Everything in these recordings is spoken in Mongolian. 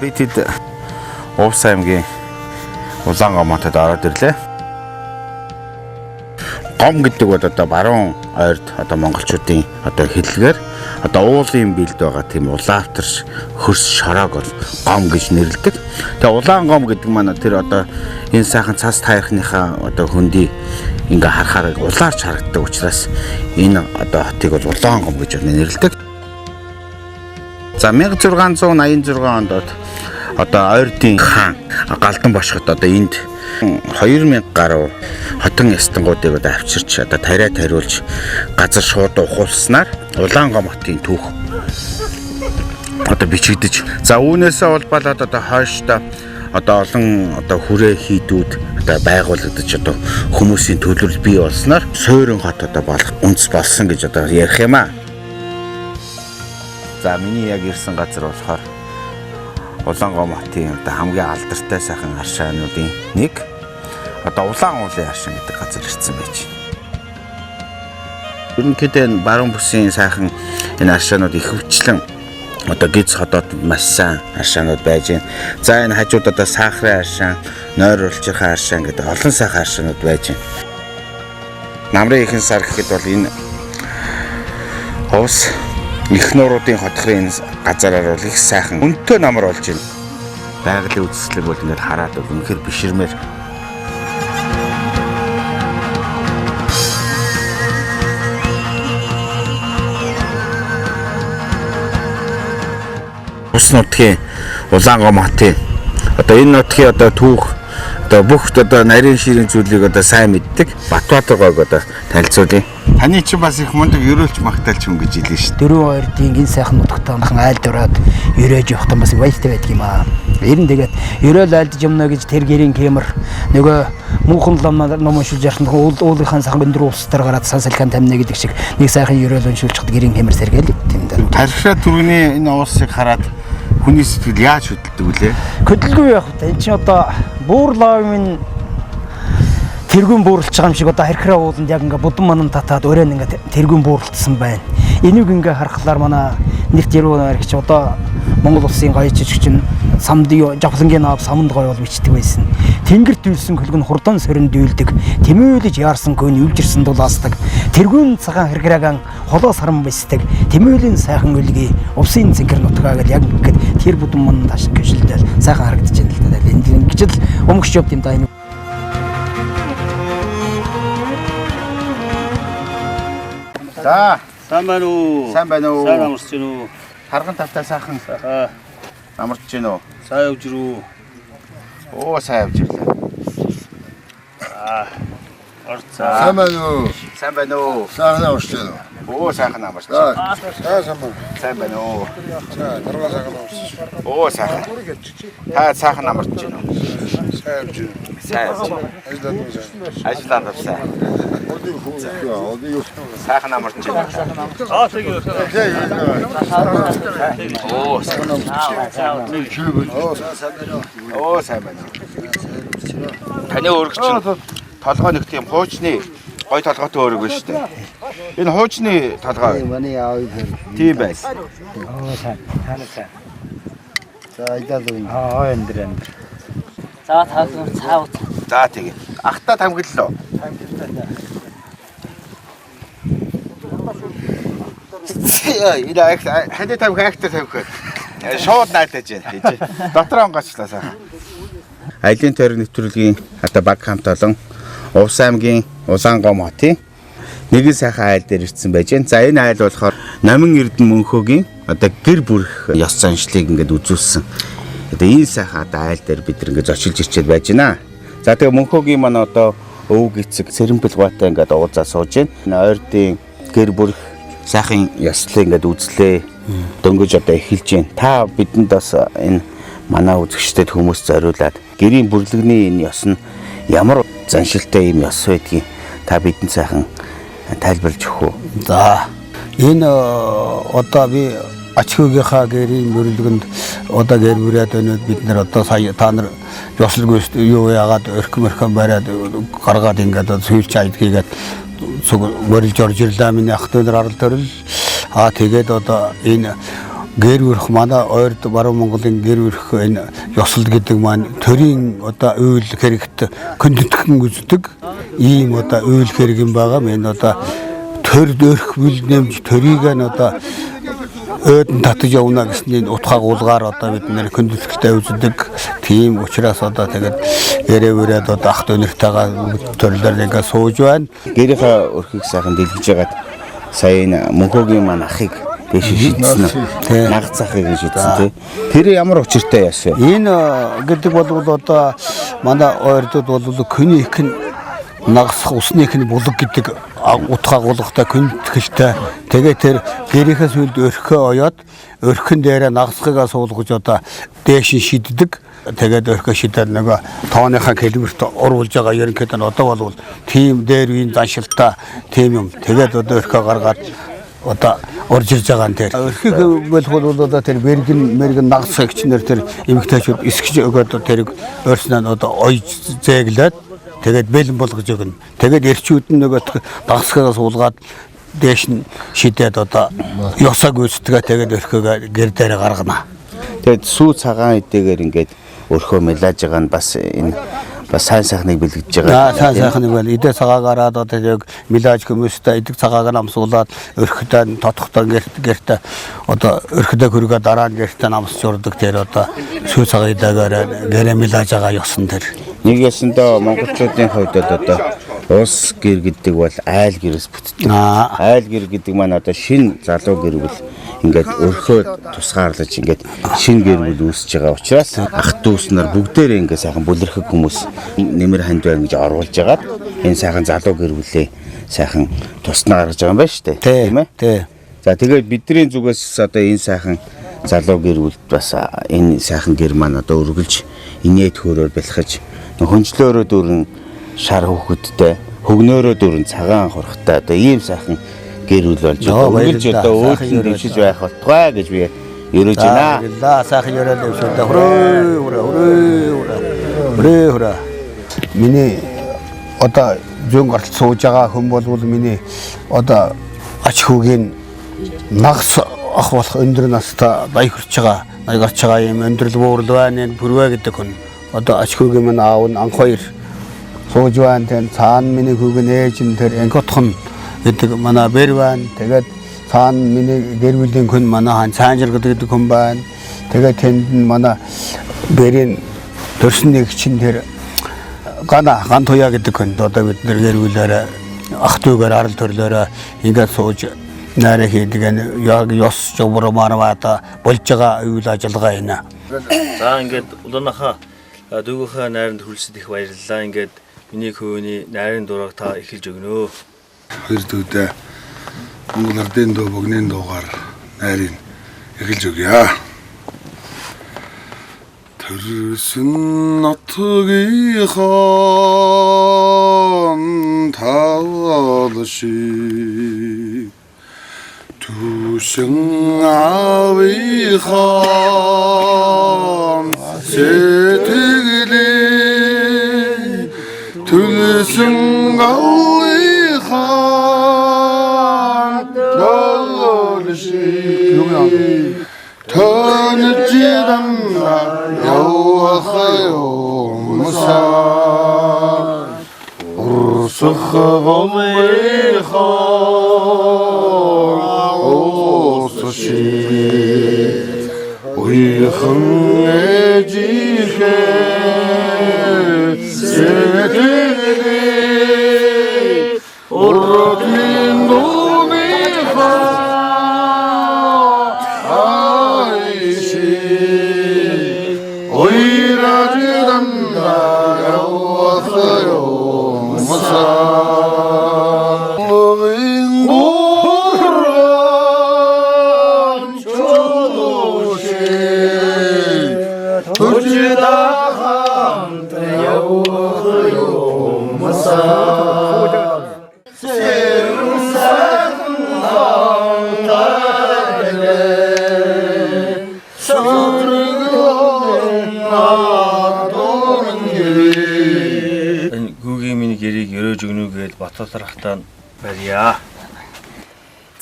Би тэд Увс аймгийн Улаангомоотод ороод ирлээ. Гом гэдэг бол одоо баруун ойрд одоо монголчуудын одоо хэллэгээр одоо уулын бэлд байгаа тийм улаавтар хөрс шороог бол гом гэж нэрлэдэг. Тэгээ Улаангом гэдэг маань тэр одоо энэ сайхан цас таахныхаа одоо хөндий ингээ харахаар улаарч харагддаг учраас энэ одоо хотыг бол Улаангом гэж нэрлэдэг. За 1686 онд одоо ойрдын хаан Галдан бошгот одоо энд 2000 гаруй хотон ястангуудыг одоо авчирч одоо тариулж газар шууд ухуулснаар Улаангом хотын түүх одоо бичигдэж. За үүнээсээ улбалаад одоо хойшдоо одоо олон одоо хүрээ хийдүүд одоо байгуулагдаж одоо хүмүүсийн төлөвлөл бий болсноор суурин хот одоо болох үндэс болсон гэж одоо ярих юм аа. За миний яг ирсэн газар болохоор Улаангом хотын одоо хамгийн алдартай сайхан аршаануудын нэг одоо Улаан уулын аршин гэдэг газар ирсэн байж. Ерөнхийдөө энэ баруун бүсийн сайхан энэ аршаанууд их хвчлэн одоо гиз хотод маш сайн аршаанууд байж байна. За энэ хажууд одоо Сахарын аршаан, Нойр улчирхай аршаан гэдэг олон сайхан аршаанууд байж байна. Намрын ихэнх сар гэхэд бол энэ Увс их нууруудын хотхрын газараар бол их сайхан өнтөө намар болж байна. Байгалийн үзэсгэлэг бол ингээд хараад үнэхээр биширмээр. Ус нутгийн Улаангом хотын одоо энэ нутгийн одоо түүх одоо бүх одоо нарийн ширийн зүйлийг одоо сайн мэддэг Батбаатаргойг одоо танилцуулъя. Таны чинь бас их мундаг ерөөлч магтаалч хүн гэж хэлсэн шүү. Дөрөв хоёрын энэ сайхан нутагтаа махан айлд ороод ерөөж явах юм бас баяртай байдаг юм аа. Ер нь тэгээд ерөөл айлдж юмна гэж тэр гэрийн кемер нөгөө мөнхөн ламнаар ном уншилж ярих уулынхаа сайхан өндөр улсаар гараад сансалхан тамина гэдэг шиг нэг сайхан ерөөл уншуулчихад гэрийн кемер сэргээл тийм дээ. Таршаа түрүүний энэ уусыг хараад хүний сэтгэл яаж хөдөлдөг вүлээ? Хөдөлгөө явах та энэ чинь одоо буурлаавын тэргүүн буурлж байгаа юм шиг одоо харьхраа ууланд яг ингээ будан манан татаад өрөөнд ингээ тэргүүн буурлтсан байна. Энийг ингээ харахлаар манай нэг тэрүүн аригч одоо Монгол улсын гоё жижигчин самд жавхлангийн аав самд гоё бол бичдэг байсан. Тэнгэрт үйлсэн хөлгөн хурдан сорин дүүлдэг. Тэмүүлж яарсан гөн өвжирсэн дулаасдаг. Тэргүүн цагаан харгирааган холоо саран бисдэг. Тэмүүлэн сайхан үлгий увсын цэнгэр нутгаа гэж яг ингээд тэр будан манан таш гიშэлдэл сайхан харагдаж байна л да. Энд ингэж л өмгч явд юм да энэ. За, сайн байна уу? сайн байна уу? Сайн амарч байна уу? Харган тавтай сайхан амарч байна уу? Сайн явж ирүү. Оо сайн явж ирлээ. Орцаа. Сайн байна уу? Сайн байна уу? Сайн амарч байна уу? Оо сайхан амарч. Сайн байна. Сайн байна уу? За, дөрөв сайхан амарч. Оо сайхан. Та сайхан амарч байна уу? Сайн явж байна. Сайн. Ажлаа тавьсан. Сайхан амарч байна. Тэгээ. Оо сайхан. Оо сайн байна. Таны өргөч толгой нэг тийм хуучны гой толгойтой өрөг байна шүү дээ. Энэ хуучны толгой. Манай яав юм. Тийм байсан. Оо сайн. Танаа. За, идэлгүй. Эндэр. За таалга цаав. За тэгээ. Ахта тамгиллоо. Энэ хадид тамхи актер тавих. Шууд наатаж байна. Дотор онгочлаа сайхан. Аялын тойрог нэвтрүүлгийн одоо баг хамт олон Увс аймгийн Улаангом хотын нэгэн сайхан айл дээр ирсэн байж байна. За энэ айл болохоор Номин Эрдэнэ мөнхөөгийн одоо гэр бүрх ёс заншлыг ингээд үзүүлсэн. Одоо энэ сайхан одоо айл дээр бид ингээд зочилж ирчээд байж байна. За тэгээ мөнхөөгийн маань одоо өвөг эцэг Сэрэмбэл гуйтай ингээд уулзаа сууж байна. Ойрдын гэр бүрх сайхан ёслыг ингээд үзлээ. Дөнгөж одоо эхэлж байна. Та бидэнд бас энэ манай үзэгчдэд хүмүүс зориулаад гэрийн бүрлэгний энэ ёс нь ямар заншилтай юм ёс байдгийг та бидэнд сайхан тайлбарлаж өгөх үү? За энэ одоо би ачхуугийнхаа гэрийн бүрлэгэнд одоо гэр бүрээд өнөд бид нар одоо сая та нар ёслог юу яагаад өрхмөрхөн бариад гаргаад ингээд сүйрч айдгийгээд мөрөлж орж ирлээ миний ах дүүнэр арал төрөл тэгээд одоо энэ гэр бүрх манай ойрд баруун Монголын гэр бүрх энэ ёсол гэдэг маань төрийн одоо үйл хэрэгт хүндэтгэн үздэг ийм одоо үйл хэрэг юм байгаа. Энэ одоо төр дөрх бүл нэмж төрийг нь одоо өөдөн татаж явна гэсний утга агуулгаар одоо бид нэр хүндэтгэлтэй үздэг. Тийм учраас одоо тэгээд ярээ-өрөөд одоо ах дүүнэртэйгээ төрлөөр ингээ сууж байна. Гэрийнхаа өрхийг сайхан дэлгэж ягаад сая энэ мөнхөгийн маань ахыг дэш шидсэн. Нагц ахыг шидсэн тий. Тэр ямар учиртай яасан? Энэ гэдэг бол одоо манай ойрдод бол хүний их нь нагасх усных нь булаг гэдэг утга агуулгатай хүндэтгэлтэй. Тэгээд тэр гэрийнхээс үлд өрхөө оёод өрхөн дээрээ нагасхыгаа суулгаж одоо дээш шиддэг. Тэгээд өрхөө шидээд нөгөө тооныхаа километрт урвуулж байгаа ерөнхийдөө одоо бол тийм дээр үеийн заншилтаа тийм юм. Тэгээд одоо өрхөө гаргаад одоо орж ирж байгаа нь тэр. Өрхийг бол одоо тэр мэргэн нагасхагчнэр тэр эмэгтэйчүүд эсгэж өгөөд тэрийг өөрснөө одоо ойж зээглээд тэгээд бэлэн болгож өгнө. Тэгээд эрчүүд нь нөгөө дагсгаас суулгаад дээш нь шидээд одоо ёсаг үүсдэгээ тэгээд өрхөөгөө гэр дээр гаргана. Тэгээд сүү цагаан эдгээр ингээд өрхөө мэлаж байгаа нь бас энэ бас сайн сайхныг бэлгэж байгаа. Сайн сайхныг бол идэ цагаагаараа одоо тэгээд мэлаж хүмүүстэй идэг цагааг намсуулаад өрхөдөө тотхтой гэрт одоо өрхөдөө хөргөө дараа нь гэрт намсч урдаг тэр одоо сүү цагаан идэгээр гэрэ мэлаж байгаа ёсон тэр. Нэг ясандаа монголчуудын хувьд одоо улс гэр гэдэг бол айл гэрээс бүтдэг. Айл гэр гэдэг маань одоо шин залуу гэр бүл ингээд өрхөө тусгаарлаж ингээд шин гэр бүл үүсэж байгаа учраас ах дүүс нар бүгдээрээ ингээд сайхан бүлэрхэг хүмүүс нэмэр ханд байна гэж оруулж агаад энэ сайхан залуу гэр бүлээ сайхан туснаа гаргаж байгаа юм байна шүү дээ. Тийм ээ? Тий. За тэгээд бидний зүгээс одоо энэ сайхан залуу гэр бүлд бас энэ сайхан гэр маань одоо өргөлж инээд хөөрөөр бэлхэж хөнжлөөрөө дөрөн шар хөхөдтэй хөгнөөрөө дөрөн цагаан хурхтай одоо ийм сайхан гэр бүл болж өргөлж одоо өөрчлөн дэвшиж байх болтугай гэж би ерөөж байна. Баярлалаа. Сайхан ерөөд дэвшүүлээ. Хүрээ. Миний одоо зүүн гарт сууж байгаа хүн бол миний одоо ач хүүгийн нагас ах болох өндөр настай баяр хүрч байгаа. Баяр гарч байгаа юм өндөрлөг уурал байна. Бүрвэ гэдэг хүн. Одоо ач хүүгийн минь аав нь анх хоёр сууж байна. Тэн цаана миний хүүгийн ээж нь тэр энкотхон гэдэг манай бэр байна. Тэгээд цаана миний гэр бүлийн хүн манай хаан цаанжир гэдэг хүн байна. Тэгээд тэнд нь манай бэрийн төрсөн нэг чинь тэр ган туяа гэдэг хүн. Одоо бид нэр гэр бүлээрээ ах дүүгээр арал төрлөөрөө ингээд сууж найраа хийдэг яг ёс жобор марвата болж байгаа үйл ажиллагаа энэ. За ингээд улаанахаа дүүгийнхаа найранд хүлсэд их баярлалаа. Ингээд миний хөөний найрын дураг та эхэлж өгнө. Хоёр дүүдээ Монгол ардын дуу богны дуугаар найрын эхэлж өгье. Төрсөн нотгийнхан таалши Түшин авихан сэтгэлээ Түлсэн авихан таалши Төнжидамна явахайо муса Урсах голихан Осоши Уйхан эжихе Сетели Уротин дунихан Гүүгийн миний гэрийг өрөөж өгнө гээд Батбатар хахтаа барья.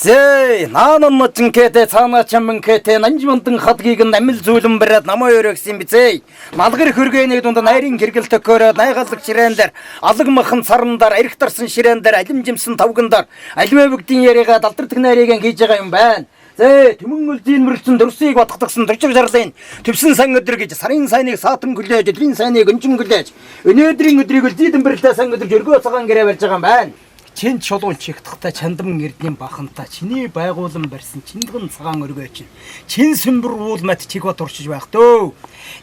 Зэй, наанын чынкете, цааначан мынкете, нанжмантын хатгийгэн амил зүүлэн бэрээд намаа өрөксөн бицэй. Малгэр хөргөний дунд найрын гэргэл төхөөрөө, найгаллык ширэндэр, алаг махан сарандар, арихтарсан ширэндэр, алимжимсэн тавгандар, алимэвэгдийн яриага далдартэг найрыгэн хийж байгаа юм байна. Зэй, түмэн үлдийн мөрөлцөн дөрсийг батгатгсан дөрчиг жарлын төвсөн сан өдөр гэж сарын сайныг саатан хүлээж, өдрийн сайныг өнчин хүлээж, өнөөдрийн өдрийг үлдийн бэрэлтэй сан өдөр жөргөө цагаан гэрээ барьж байгаа юм байна. Чин чулуун чихтахта чандам эрдний баханта чиний байгуулан барьсан чиндгэн цагаан өргөө чин сүмбэр уул мат чиг бат урчиж байх дөө.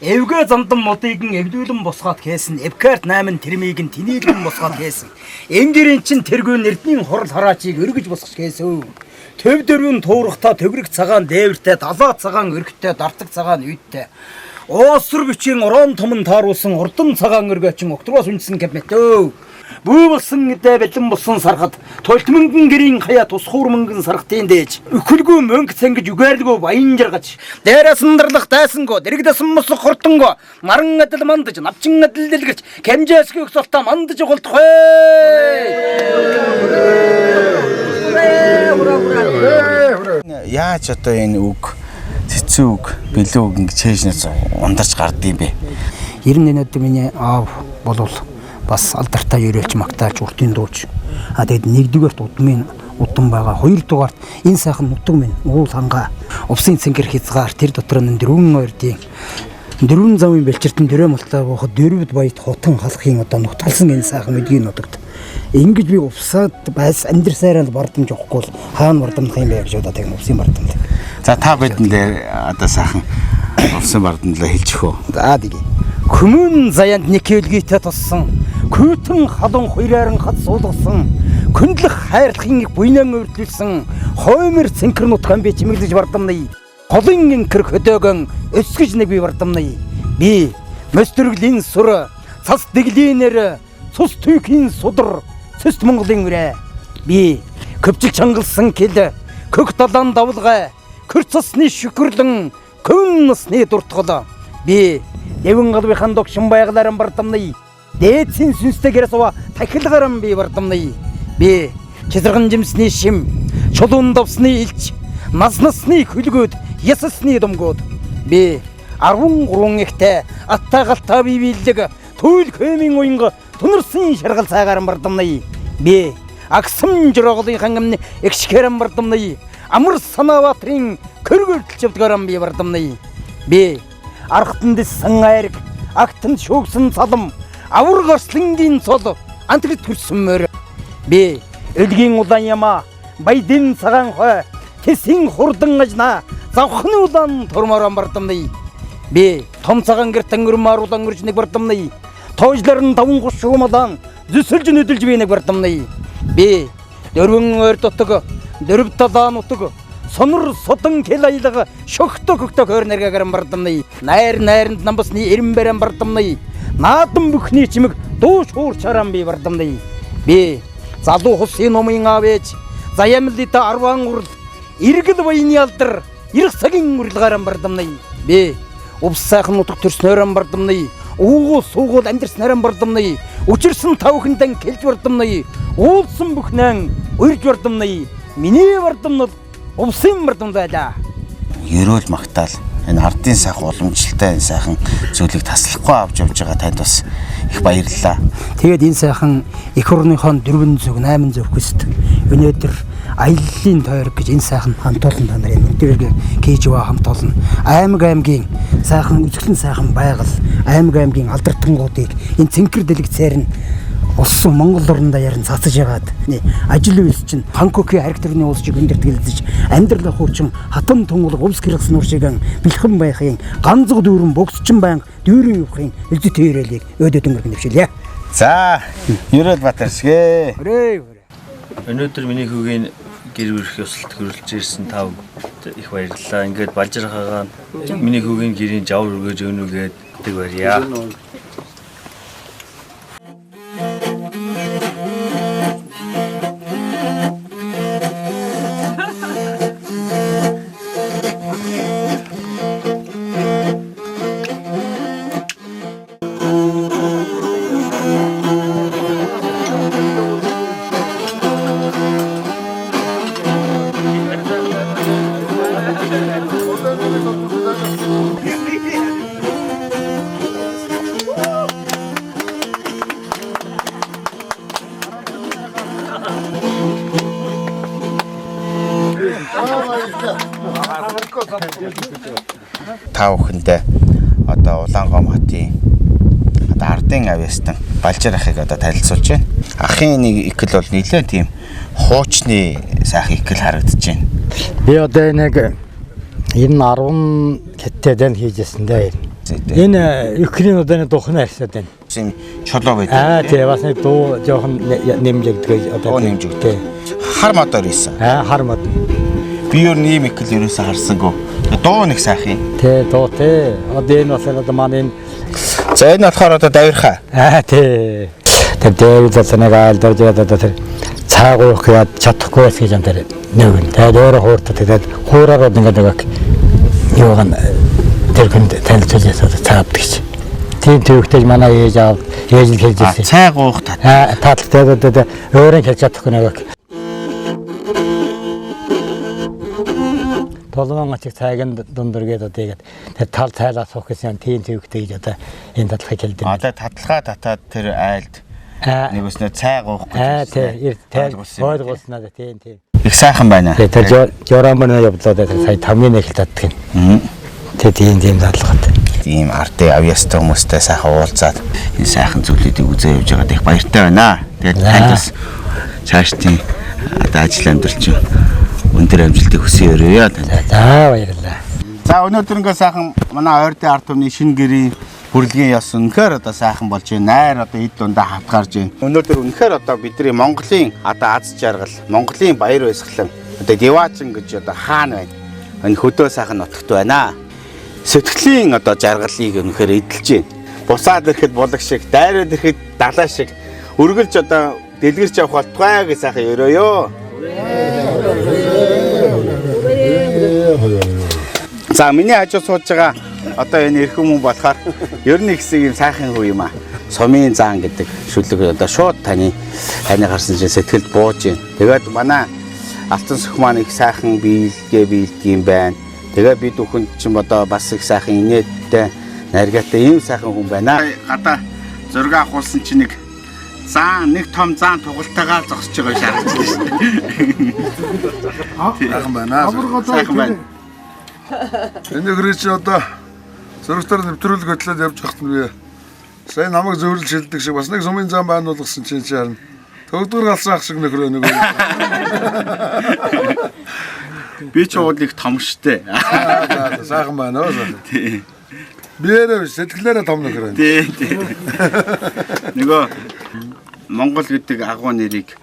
Эвгээ замдан модыг эвдүүлэн босгаад кээсэн, эвкарт 8 тэрмийг тинийгэн босгаад кээсэн. Энгэрийн чин тэргүй эрдний хурал хараачийг өргөж босгож кээсөө. Төв дөрвөн туурахта төгрөг цагаан дээвэртэй, далаа цагаан өргөтэй, дартаг цагаан үйдтэй. Ооср бичийн орон томон тааруулсан урдан цагаан өргөө чин октороос үнсэн кэбмэтөө. Бүү болсон гэдэг бэлэн болсон сархад толтмөнгөн гэрийн хаяа тусхуур мөнгөн сархтын дээж өхөлгүй мөнгө цангиж үгээрдгөө баян жаргаж дээрээ сандарлах дайсанго дэрэгдэсэн мосох хуртанго маран адил мандаж навчин адил дэлгэрч кэмжээсгүй өксөлтө мандаж голдох Яаж одоо энэ үг цэцэн үг бэлэн үг ингэ чэйшнээс ундарч гардыг бэ? Ер нь энэ миний аав болвол бас алдартай ерөөлж магтааж уртын дууч. Тэгээд нэгдүгээрт удам байгаа. Хоёрдугаарт энэ сайхан нутаг минь уул хангаа увсын цэнгэр хязгаар тэр дотор нь дөрвөн ордын дөрвөн замын бэлчиртэн дөрөө мултаа гоохот дөрвөд баят хотон халахын одоо нутгалсан энэ сайхан өдгийн нутагт ингэж би увсаад байс амьдрсараа бардамж авахгүй хаана бардамдах юм бэ гэж одоо тийм увсын бардамд. За та бидэндээ одоо сайхан увсын бардамдлаа хэлчих үү. За дэги. Хүмүүн заяанд нэг хэлгийтэй туссан, күйтэн халуун хоёрааран хад суулгасан, күндлэх хайрлахын буйнан өрдлүүлсэн, хоймэр цэнкэр нутгаан би чимэглэж бардамнаа. Холын инкэр хөдөөгөн өсгөж нэг би бардамнаа. Би мөстөрглийн сур, цас дэглийнэр, цус түйхийн судар, цэст Монголын үрэ. Би көпчиг чангалсан кэл, кök далаан давлгай, көр цасны шүкэрлэн, күн насны дуртгал. Би Эвэн галбихан докшин байгаларан бардамнаа. Дээдсийн сүнстэйгээс ува тахилгаран би бардамнаа. Би чизэргэн жимсний шим, чулуун давсны илч, насны хөлгөөд, ясасны домгоод. Би 13 ихтэй аттагалтаа бивиллэг туйл хэмийн уянга тунарсан шаргал цаагаран бардамнаа. Би аксам жороголын хангамны экшкэрэн бардамнаа. Амар санааватрын көргөлтж явдгаран би бардамнаа. Би архтан дэссэн айрг, актан шүүгсэн салам, авар горслонгийн цол, антгид төрсөн мөр. Би өлгийн улаан яма, байдын цагаан хой, тэсийн хурдан ажна, завхны улаан турмаран бардамнаа. Би том цагаан гэртэн өрмөр улаан өрж нэг бардамнаа. Тоожларын даван гуш шуумалан, зүсэлж нүдэлж би нэг бардамнаа. Би дөрвөн ойр дотог, дөрв талаан утог, сонор содон кел аялага шөхтө хөхтө хөр нэргэгэрэн бардамнаа. Найранд намбасны эрэмбэрэн бардамнаа. Наадам бүхний чимэг дууш хуур чаран би бардамнаа. Би залуу хусын номын авэж заямлита арван урл иргэл баяны алдар ирэх цагийн урилгаран бардамнаа. Би увсайхан нутаг төрснөрөн бардамнаа. Уугуул суугуул амьдрснаран бардамнаа. Учирсан тавхандан келж бардамнаа. Уулсан бүхнэн урьж бардамнаа. Миний бардамнууд увсын бардамдаа. Ерөөл магтаал энэ ардын сайхан уламжлалтай энэ сайхан зүйлийг таслахгүй авч явж байгаа танд бас их баярлалаа. Тэгээд энэ сайхан эх орныхон 4 зүг 8 зүг хүсд өнөөдөр аяллаа тойрог гэж энэ сайхан хамт олон та нарын өдрөг хийж байгаа хамт олон аймгийн сайхан үзэсгэлэн сайхан байгаль аймгийн алдартангуудыг энэ цэнхэр дэлгэцээр нь улсын Монгол орнда ярин цацаж ягаад ажил үйлс чинь Ханкокийн харигтрны улс шиг өндөрт гэлзэж амьдрал хуучин хатан тунгалаг увс гэрхсэн уршиган бэлхэн байхын ганцг дүүрэн богсчин баян дүүрэн явахын элзэт төрөлийг өдөөд өнгөрөх нэвшилье. За, Ерөөл Батаршгэ. Өнөөдөр миний хүүгийн гэр бүлх ёслолт хөрвүүлж ирсэн тав их баярлалаа. Ингээд Балжирхаагаа миний хүүгийн гэрийн жавар өргөж өгнөгээд тэг барья. Та бүхэндээ одоо Улаангом хотын одоо ардын авьяастан Балжир ахыг одоо танилцуулж байна. Ахын нэг икл бол нэлээд тийм хуучны сайхан икл харагдаж байна. Би одоо нэг энэ 10 хятад дан хийжсэн дээ. Энэ Украин удаа духна арсаад байна. Чулуу байдаг. Тэгээ бас нэг дуу жоохон нэмжигдгээ одоо нэмжигдээ. Хар модоор ийсэн. Хар мод. Би юу нэм икл ерөөсө харсангүй. Дуу нэг сайхан. Тэ дуу тэ. Одоо энэ бас одоо манай за энэ болохоор одоо давирхаа. Тэ. Тэр дээр зацнаг айлдаж одоо тэр цаагуух яд чадахгүй гэж юм дээр нэг. Тэгээд өөрөө хууртаа тэгээд хуураар ингээд нэг юуган тэр хүнд танилцуулж цаавд гэж. Тийм төвөгтэй манай ээж аав ээж л хэлж ирсэн. Цаагуух тааталтай одоо өөрөө хэлж чадахгүй нэг. Толгоон ачиг цайгийн дундургээд одоо тэгээд тэр тал цайлаа суух гэсэн тийм төвөгтэй гэж одоо энэ татлагыг хэлдэг. Одоо таталгаа татаад тэр айлд нэг өснө цайгуух гэж. Тийм ойлгуулснаа тийм. Их сайхан байна. Тэр жорон явдлаа сая 5-ны их татдаг юм. Тийм дадлгатай. Тийм ардын авьяастай хүмүүстэй сайхан уулзаад энэ сайхан зүйлүүдийг үзээ явж байгаад их баяртай байна. Тэгээд таньдас цааш тийм одоо ажил амьдрал чинь өндөр амжилтыг хүсье өрөөё. За баярлалаа. За өнөөдөр ингээ сайхан манай ойрдын ард түмний шинэ гэрийн бүрлэгийн яс үнэхээр одоо сайхан болж байна. Найр одоо эд дундаа хавтгарж байна. Өнөөдөр үнэхээр одоо бидний Монголын одоо аз жаргал, Монголын баяр баясгалан одоо Диваачин гэж одоо хаана байна. Энэ хөдөө сайхан нутагт байна. Сэтгэлийн одоо жаргалыг үнэхээр эдэлж байна. Бусаад ирэхэд булаг шиг, дайраад ирэхэд далаа шиг өргөлж одоо дэлгэрч явах болтугай гэж сайхан өрөөё. За миний хажууд сууж байгаа одоо энэ эрхэм хүн болохоор ер нь ихсэг юм сайхан хүү юм аа. Сумын заан гэдэг шүлэг одоо шууд таны харсан чинь сэтгэлд бууж байна. Тэгээд манай алтан сөх маань их сайхан биелдэг юм байна. Тэгээ бид бүхэнд чинь одоо бас их сайхан инээдтэй наргатай ийм сайхан хүн байна. Гадаа зураг авахулсан чинь нэг заан нэг том заан тугалтайгаар зогсож байгаа шаарч байна шүү дээ. Сайхан байна. Сайхан байна. Энэ гэрээ чи одоо зурагтаар нэвтрүүлэг хөтлөөд явж байхад нь би сая намайг зөвөрлж шилдэг шиг бас нэг сумын зам байна болгосон чинь харин төгдгөр галсан ах шиг нөхрөө нэг. Би ч уулыг том штэ. Сайхан байна оо. Тий. Биэрээ сэтгэлээрээ том нөхрөө. Тий. Нөгөө Монгол гэдэг агуу нэрийг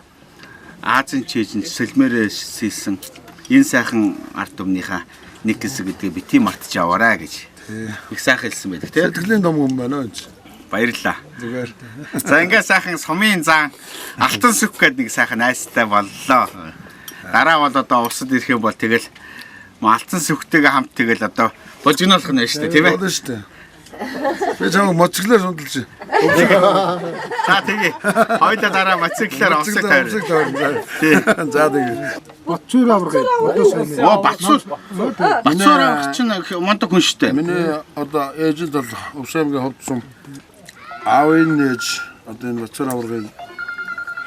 Азийн чэйжин сэлмээрээ хийсэн энэ сайхан ард түмнийхээ нэг хэсэг гэдгийг бити мартаж аваарай гэж. Их сайхан хэлсэн байдаг тийм. Сэтгэлийн том хүн байна oo. Баярлалаа. Зүгээр. За ингээ сайхан сумын зан алтан сүх гэдэг нэг сайхан найстай боллоо. Дараа бол одоо усад ирэх юм бол тэгэл алтан сүхтэйгээ хамт тэгэл одоо божигнолох нь шүү дээ тийм ээ. Болно шүү дээ. Би чамд моцглоор сундалж. За тэгээ. Хоёулаа дараа моцглоор овсог тайр. За тэгээ. Батцуур аврагыг одоо сайн. Оо Батцуур авраг чинь мондог хүн шүү дээ. Миний одоо ээжид бол Увсаймгийн ховдсон аавын ээж одоо энэ Батцуур аврагыг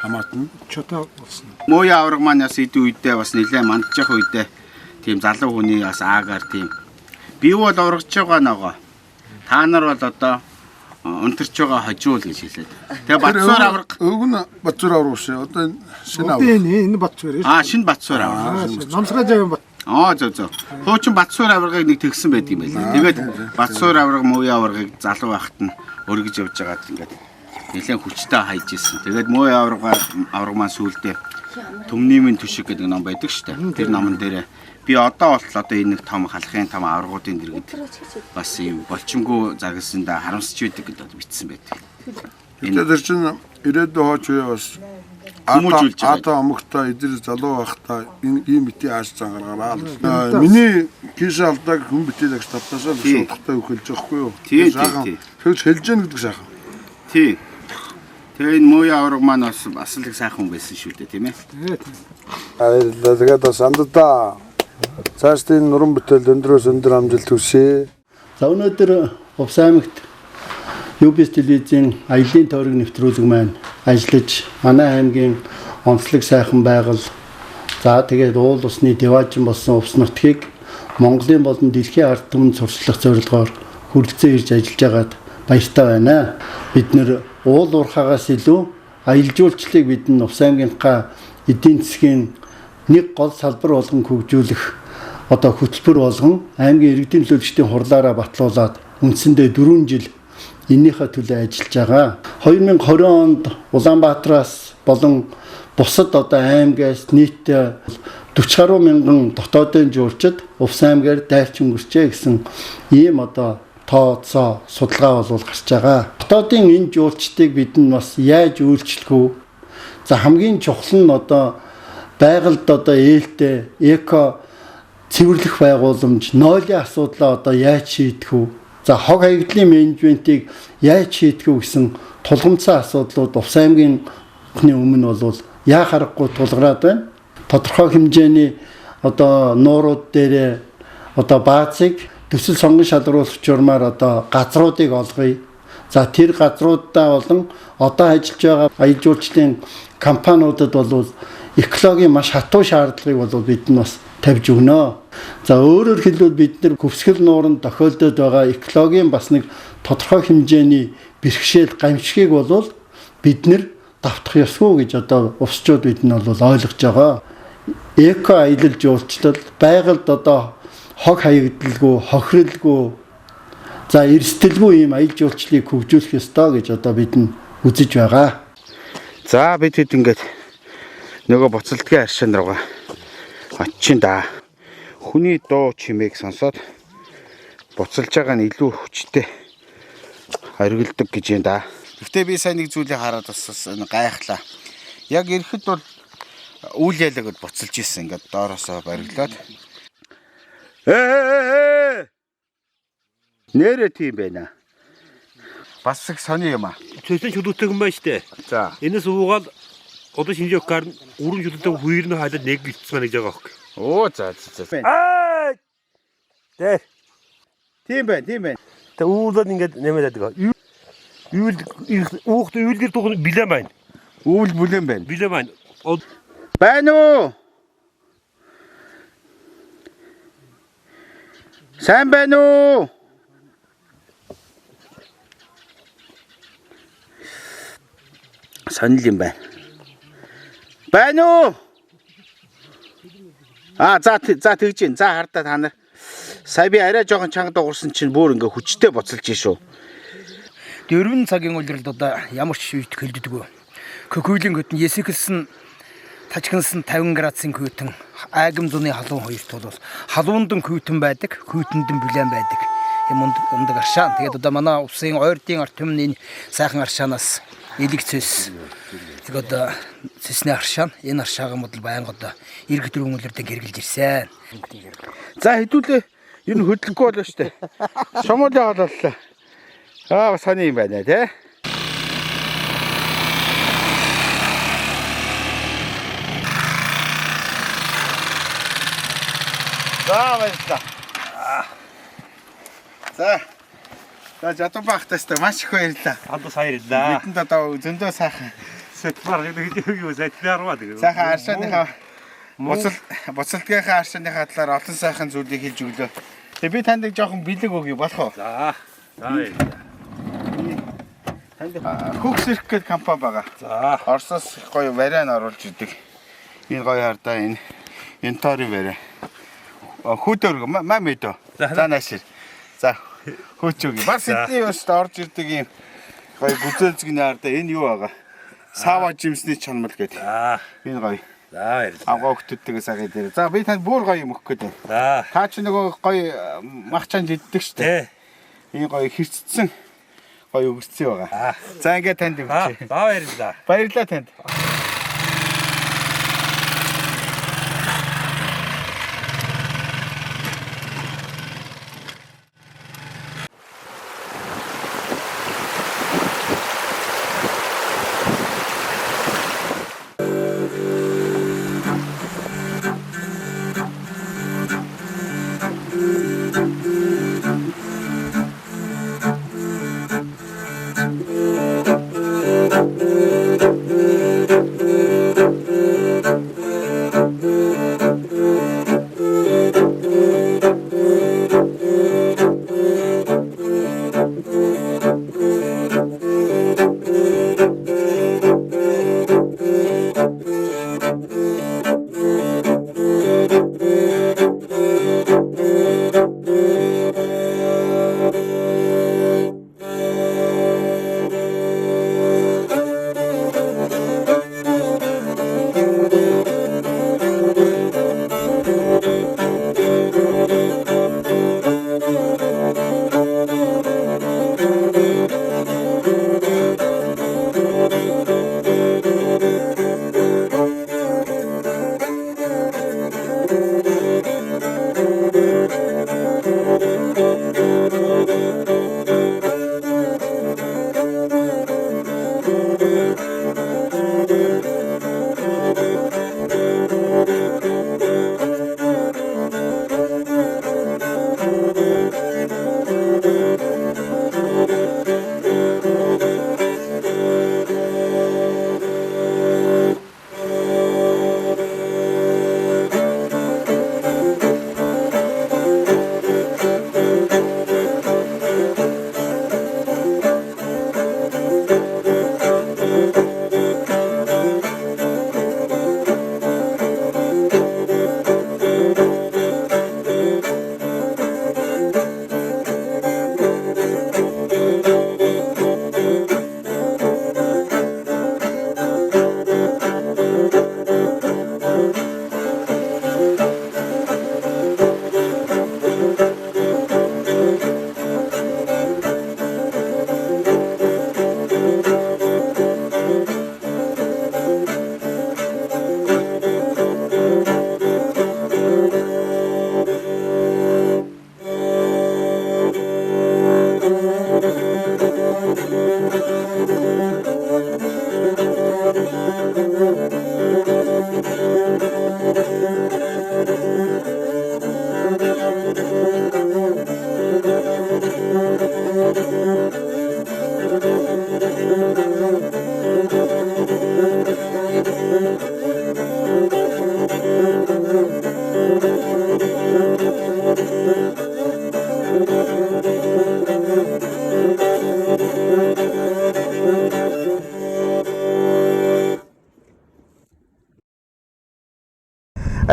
хамаатна. Чотоо болсон. Мууя авраг маань бас идэв үедээ бас нэлээд мандчих үедээ тийм залуу хүний бас аагаар тийм би бол урагч байгаа нөгөө. Та нар бол одоо унтарч байгаа хожуул гэж хэлээд. Тэгээ Батцуур авраг өг нь Батцуур авраг шүү. Одоо шинэ авраг. Энэ Батцуур. Шинэ Батцуур авраг. Намсгай зав бат. Зөв. Хуучин Батцуур аврагыг нэг тэгсэн байдаг юм байлаа. Тэгээд Батцуур авраг мууя аврагыг залуу байхад нь өргөж явж байгаад ингээд нэлээд хүчтэй хайж ирсэн. Тэгээд мууя авраг маань сүүлдээ Төмниймийн түшиг гэдэг ном байдаг шүү дээ. Тэр номон дээр би одоо болтол одоо энэ нэг том халахын том аврагуудын дэргэд бас юм болчимгүй загсандаа харамсч байдаг гэдээ бичсэн байдаг. Тэгээд тэр чинь ирээдүйн хооч үе бас ата амгтаа эдэр залуу байхдаа энэ ийм бити ааш зангараа. Миний киш алдаг хүн бити лагч тавтаасаа шуудтай өгөлж байхгүй юу? Тийм. Тэгж хэлж яах гэдэг сайхан. Тийм. Тэгээ энэ мууя авраг маань бас л их сайхан хүн байсан шүү дээ тийм ээ. Тэгээд бас андаа цаашдын нуран бүтээл өндрөөс өндөр амжилт хүсье. За өнөөдөр Увсаймагт UBS телевизийн аялын тойрог нэвтрүүлэг маань ажиллаж манай аймгийн онцлог сайхан байгал За тэгээд уул усны деважин болсон увс нутгийг Монголын болон дэлхийн ард түмэнд сурчлах зорилгоор хүрэлцэн ирж ажиллаж байгаад баяртай байна. Бид нэр уул уурхаагаас илүү аялал жуулчлалыг бидний Увс аймгийнхаа эдийн засгийн нэг гол салбар болгон хөгжүүлэх одоо хөтөлбөр болгон аймгийн иргэдийн төлөвчдийн хурлаараа батлуулаад үндсэндээ 4 жил эннийхээ төлөө ажиллаж байгаа. 2020 онд Улаанбаатараас болон бусад одоо аймгаас нийтдээ 40 гаруй мянган дотоодын жуулчид Увс аймгаар дайрч өнгөрчээ гэсэн ийм одоо тооцоо судалгаа бол гарч байгаа. Дотоодын энэ жуулчдыг бид нь бас яаж үйлчлэх вэ? За хамгийн чухал нь одоо байгальд одоо ээлтэй эко цэвэрлэх байгууламж, нойлын асуудлаа одоо яаж шийдэх вэ? За хог хаягдлын менежментийг яаж шийдэх вэ гэсэн тулгымцсан асуудлууд Увс аймгийн өмнө бол яа харахгүй тулгараад байна. Тодорхой хэмжээний одоо нуурууд дээр одоо баазыг төсөл сонгон шалруулах журмаар одоо газруудыг олгоё. За тэр газруудаа болон одоо ажиллаж байгаа аялал жуулчлалын компаниудад бол экологийн маш хатуу шаардлагыг бол бид нь бас тавьж өгнө. За өөрөөр хэлбэл бид нар хөвсгөл нууранд тохиолдоод байгаа экологийн бас нэг тодорхой хэмжээний бэрхшээл гамшигыг бол бид нар давтах ёсгүй гэж одоо увсчууд бид нь бол ойлгож байгаа. Эко аялал жуулчлал байгальд одоо хог хаягдалгүй, хохиролгүй, за эрсдэлгүй ийм аялал жуулчлалыг хөгжүүлэх ёстой гэж одоо бид нь үзэж байгаа. За бид хэд ингээд нөгөө буцалтгийн аршин руугаа очин да. Хүний дуу чимээг сонсоод буцалж байгаа нь илүү хүчтэй оргилдог гэж юм да. Гэхдээ би сайн нэг зүйлийг хараад бас гайхлаа. Яг ирэхэд бол үйл ялэгд буцалж исэн ингээд доороосоо бариглаад. Нэрэ тийм байна. Бас их сони юм аа. Цэцэн чөлөөтэй юм байна штэ. За. Энэс уугаал одоо шинжлэх ухаан уран чөлөөтэй хоёр нь хайлаад нэг гэлцсэн байна гэж байгаа хөөх. Оо за. Аа! Тэ. Тийм байна. Тэ уулаад ингээд нэмээд байгаа. Уухт үйлгэр тухайн билэн байна. Үүл бүлэн байна. Билэн байна. Байна уу? Сайн байна уу? Санал юм байна. Байна уу? За тэгж гин. За хардаа та нар. Сая би арай жоохон чанга дуурсан чинь бүр ингээ хүчтэй буцалж шүү. 4 цагийн улиралд одоо ямар ч шийдэх хэлдэггүй. Кокойлын хөтөн ясэхэлсэн тажигнсан 50 градусын хүйтэн айгам зуны халуун хоёрт бол халуундан хүйтэн байдаг, хүйтэндэн бүлээн байдаг. Юм ундаг аршаан. Тэгээд одоо манай усын ойрдын арт түмний сайхан аршаанаас элэг цэс. Тэгээд одоо цэсний аршаан, энэ аршаагаа модл байнга одоо эрг дөрвөн улирдаа гэргэлж ирсэн. За хэдүүлээ ер нь хөдлөхгүй болоо штэ. Шомоолоо боллоо. Бас сони юм байна тий. За баярлалаа. За жадуу багтаастай маш их баярлалаа. Андуу сайн баярлалаа. Бидэнд одоо зөндөө сайхан сэтмар юу сэтмарваа гэдэг. сайхан аршааныхаа буцалтгийнхаа аршааныхаа талаар олон сайхан зүйлийг хэлж өглөө. Тэгээ би танд жоохон бэлэг өгье болох уу? За баярлалаа. Танд Хукс ирэх компани байгаа. За Оросоос гоё вариан оруулж идэг. Энэ гоё хардаа энэ тори варэ. Хүүтөр мамэдо. За наашир. За хөөчөөг. Бас эдний өст орж ирдэг юм гоё гүзэлзгний хардаа энэ юу байгаа? Сава жимсний чанмал гэдэг. Энэ гоё. за баярлалаа. Авгаа хөтөдгөөс агаа дээр. За би танд бүр гоё юм өгөх гээд байна. За Та ч нөгөө гоё махчаан жиддэг шүү дээ. Энэ гоё хэрцсэн гоё өгсөн байгаа. За ингээд танд өгчээ. за баярлалаа. Баярлалаа танд.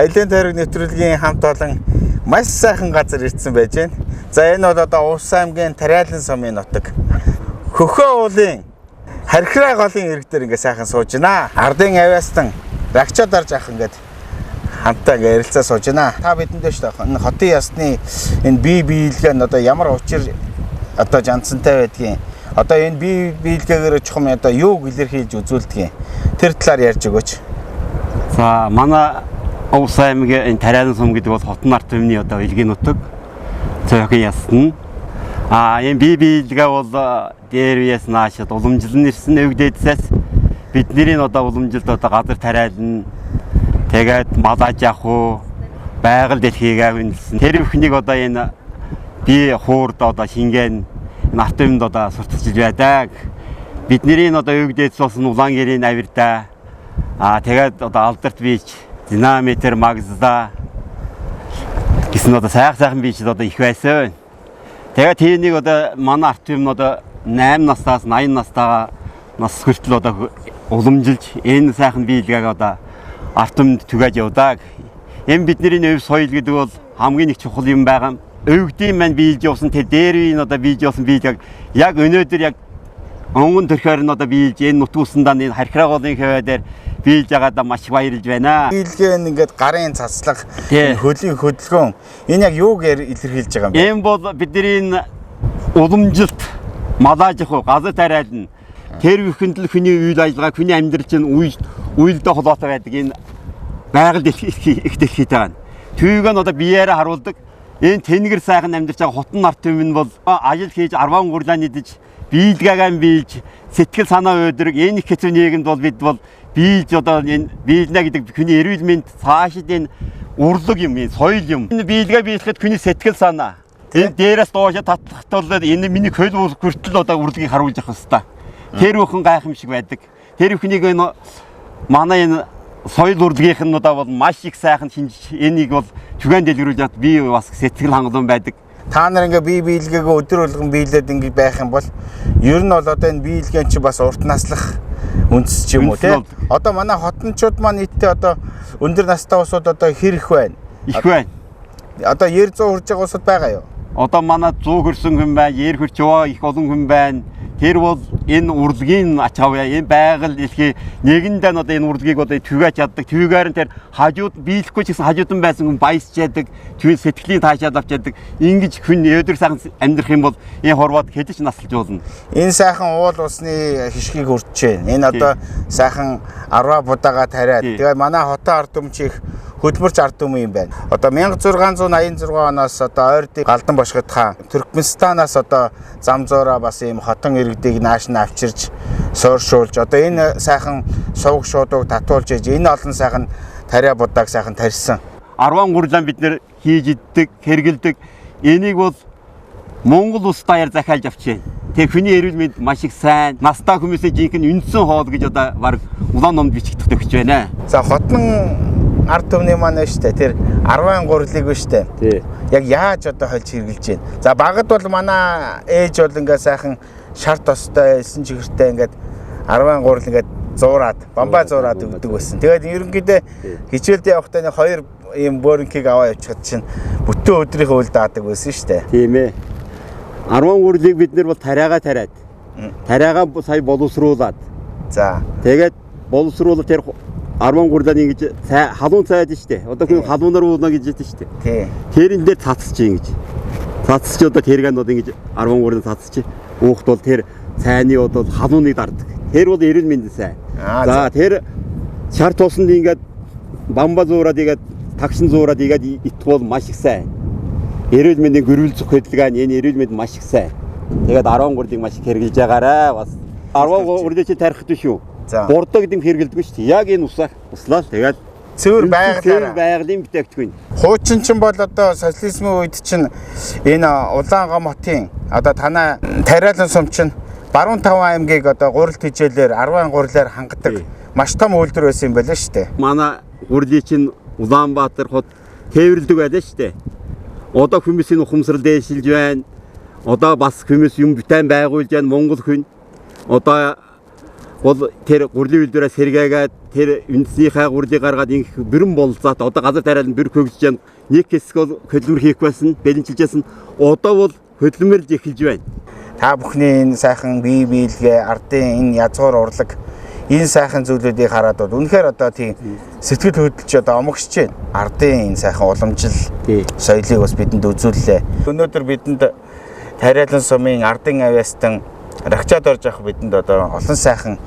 Аялын тойрог нэвтрүүлгийн хамт олон маш сайхан газар ирсэн байж байна. За энэ бол одоо Увс аймгийн Тариалан сумын нутаг. Хөхөө уулын Хархираа голын ирэг дээр ингээ сайхан сууж байна. Ардын авиастан рагчаад орж авах ингээд хамтаа ингээ ярилцаа сууж байна. Та бидэндээ шүү дээ. Энэ хотын ясны энэ бие биелгээ нь одоо ямар учир одоо жанцантай байдгийг, одоо энэ бие биелгээгээр чухам одоо юу илэрхийлж үзүүлдэг юм. Тэр талаар ярьж өгөөч. За манай Увс аймгийн энэ Тариалан сум гэдэг бол хотын ард түмний одоо илгийн нутаг. Цөөхөн ясна. Энэ бие биелгээ бол дээр үеэс наашид уламжлан ирсэн өвгдээдсээс бидний одоо уламжилт одоо газар тариална. Тэгээд малаж явах уу, байгаль дэлхийг авнилсан. Тэр бүхнийг одоо энэ бие хуурд одоо шингэн ард түмэнд одоо сурталчилж байдаг. Бидний одоо өвгдээдс бас Улаангэрийн авиртаа. Тэгээд одоо алдарт бийч динамитер магзда гэсэн одоо сайхан бийчд одоо их байсан. Тэгээд тийнийг одоо манай ард түмэн одоо 8 настаас 80 настайгаа нас хүртэл одоо уламжилж энэ сайхан биелгээг одоо ард түмэнд түгэж явдаг. Энэ бидний өв соёл гэдэг бол хамгийн их чухал юм байгаа. Өвгдийн маань биелж явсан тэр дээрийн одоо биелж явсан биелгээг яг өнөөдөр яг онгон төрхөөр нь одоо биелж энэ нутгуусандаа энэ Хархираа голын хэвээ дээр биелж байгаадаа маш баярлж байна. Биелгээ нь ингээд гарын цацлах, хөлийн хөдөлгөөн энэ яг юуг илэрхийлж байгаа юм бэ? Энэ бол бидний уламжилт малааж явах газар тариална. Тэр бүхэнд л хүний үйл ажиллагаа, хүний амьдрал чинь үйлдэл холбоотой байдаг энэ байгаль их дэлхийд байна. Түүнийг нь одоо биеэрээ харуулдаг. Энэ тэнгэр сайхан амьдарч байгаа хотын ард түмэн нь бол ажил хийж 10 гурлаа нийдэж биелгээгээ биелж сэтгэл санаа өдрөг энэ их хэцүү нийгэмд бол бид бол биелж одоо энэ биелнэ гэдэг хүний эрүүл мэнд цаашид энэ урлаг юм, соёл юм. Энэ биелгээ биелэхэд хүний сэтгэл санаа энэ дээрээс доошо татлагтуулаад энэ миний хөл хүртэл одоо урлагийг харуулж явах хэвээр. Тэр бүхэн гайхамшиг байдаг. Тэр бүхнийг энэ манай энэ соёл урлагийнх нь одоо бол маш их сайхан шинж энийг бол түгээн дэлгэрүүлж чад би бас сэтгэл хангалуун байдаг. Та нар ингээ бие биелгээгээ өдөр болгон биелээд ингээ байх юм бол ер нь бол одоо энэ биелгээ чи бас урт наслах үндэс ч юм уу те. Одоо манай хотончууд маань нийтдээ одоо өндөр настай усуд одоо хэрэг байна. их байна. Одоо 900 хүрж байгаа улсууд байгаа юу? Одоо манай 100 хүрсэн хүн байна, 90 хүрч яваа их олон хүн байна. Тэр бол энэ урлагийн ач аваа, энэ байгаль дэлхий нэгэндээ одоо энэ урлагийг одоо түгэж чаддаг. Түгээр нь тэр хажууд биелэхгүй ч гэсэн хажуудан байсан хүн баясч яадаг, түн сэтгэлийн таашаал авч яадаг. Ингэж хүн өдөр сайхан амьдрах юм бол энэ хорвоод хэдэж наслж болно. Энэ сайхан уул усны хишгийг хүрч байна. Энэ одоо сайхан 10 будаага тариад. Тэгээд манай хотын ард түмчих хөдөлмөрч ард түмэн юм байна. Одоо 1686 оноос одоо ойрдын Галдан Бошгод хаан Туркменистанаас одоо зам зуураа бас ийм хотон иргэдийг нааш нь авчирж сууршуулж одоо энэ сайхан сувг шуудууг татуулж иж энэ олон сайхан тариа будааг сайхан тарьсан. 10 гурлан бид нэр хийж иддэг, хэрэгэлдэг. Энийг бол Монгол улс даяар захиалж авч байна. Тэг хүний эрүүл мэнд маш их сайн. Настай хүмүүсээ жинхэнэ үндсэн хоол гэж одоо баг улаан номд бичигдэх төгсөж байна. За хотон ард түмний маань штэ тэр 10 гурлыг ба штэ. Тий. Яг яаж одоо хольж хэрглэж байна. За багад бол манай ээж бол ингээ сайхан шар тостой элсэн чихэртэй ингээд 10 гурал ингээд зуураад бамбаа зуураад өгдөг байсан. Тэгээд ерөнхийдөө хичээлдээ явахдаа нэг 2 ийм бөөрөнкийг аваа явчихад чинь бүтэн өдрийнхөө үйл даадаг байсан штэ. Тийм ээ. 10 гурлыг бид нар бол тариагаа тариад. Тариагаа сая боловсруулад. За. Тэгээд боловсруулаад тэр 10 гурлаа ингэж халуун цайд штэ. Одоо хүн халуунаар уулна гэж яддаг штэ. Тий. Тэрэн дээр цацч ингэж. Цацч одоо тэргэнүүд ингэж 10 гурлаа цацч. Уухт бол тэр цайны одоо халууныг дарддаг. Тэр бол эрүүл мэндийн сайн. За тэр шар тусанд ингэж бамба зуураад ингэж такшин зуураад ингэж итэх бол маш их сайн. Эрүүл мэндийн гөрүүлзэх хөдөлгөөн энэ эрүүл мэнд маш их сайн. Тэгээд 10 гурлыг маш их хэрэгжилж байгаарай бас. 10 гурлыг чи тарихд шүү. Бурдаа гэдэг хэрэгэлдэг шүү дээ. Яг энэ услаа тэгээд цэвэр байгалийн бүтээгдэхүүн. Хуучин ч бол одоо социализмын үед чинь энэ Улаангам хотын одоо танай тариалан сум чинь баруун 5 аймгийг одоо гурал тижээлээр 10 гурлаар хангадаг маш том үйлдвэр байсан юм байна шүү дээ. Манай гурлын чинь Улаанбаатар хот тээвэрлдэг байлаа шүү дээ. Одоо хүмүүсийн ухамсарал дээшилж байна. Одоо бас хүмүүс юм бүтээн байгуулж байна Монгол хүн. Одоо бол тэр гурлийн үйлдвэрээс сэргээгээд тэр үндэснийхээ гурлыг гаргаад инх бүрэн болцоод одоо газар тариалан бүр хөгжиж байна. Нэг хэсэг бол хөдөлмөр хийх байсан, бэлэнчилж байсан. Одоо бол хөдөлмөрлж эхэлж байна. Та бүхний энэ сайхан бие биелгээ, ардын энэ язгуур урлаг энэ сайхан зүйлүүдийг хараад бол үнэхээр одоо тийм сэтгэл хөдлөж одоо омогсож байна. Ардын энэ сайхан уламжил соёлыг бас бидэнд үзүүллээ. Өнөөдөр бидэнд тариалан сумын ардын авьяастан рахчаад орж явах бидэнд одоо олон сайхан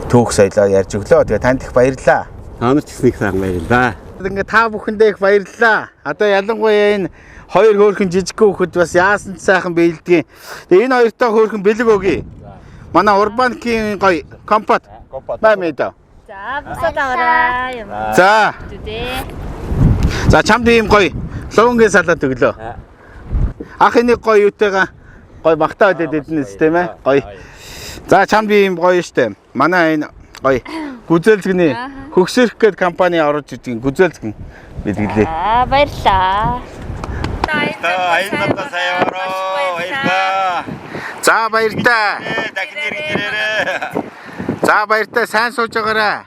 түүх соёлоо ярьж өглөө. Тэгээ танд их баярлалаа. Та нарт ч их сайхан баярлалаа. Ингээ та бүхэндээ их баярлалаа. Одоо ялангуяа энэ хоёр хөөрхөн жижиг хүүхэд бас яасан ч сайхан биелдгийг. Тэгээ энэ хоёртой хөөрхөн бэлэг өгье. Манай Урбанкийн гоё компот. Баймэдэ. За, бусад аваарай юм. За. За чамд ийм гоё ловонгийн салаад өглөө. Ах энийг гоё юутэйга гоё багтаа өдөд эднэс тийм ээ. Гоё. За чамд ийм гоё штэ. Манай энэ гоё гүзэлзгний хөгсөрөх гээд компани оруулж ирдэг гүзэлзгэн бэлгэлээ. Аа баярлаа. Айнадаа саяараа баярлаа. За баяртай. Дахин ирээрээ. За баяртай сайн сууж байгаарай.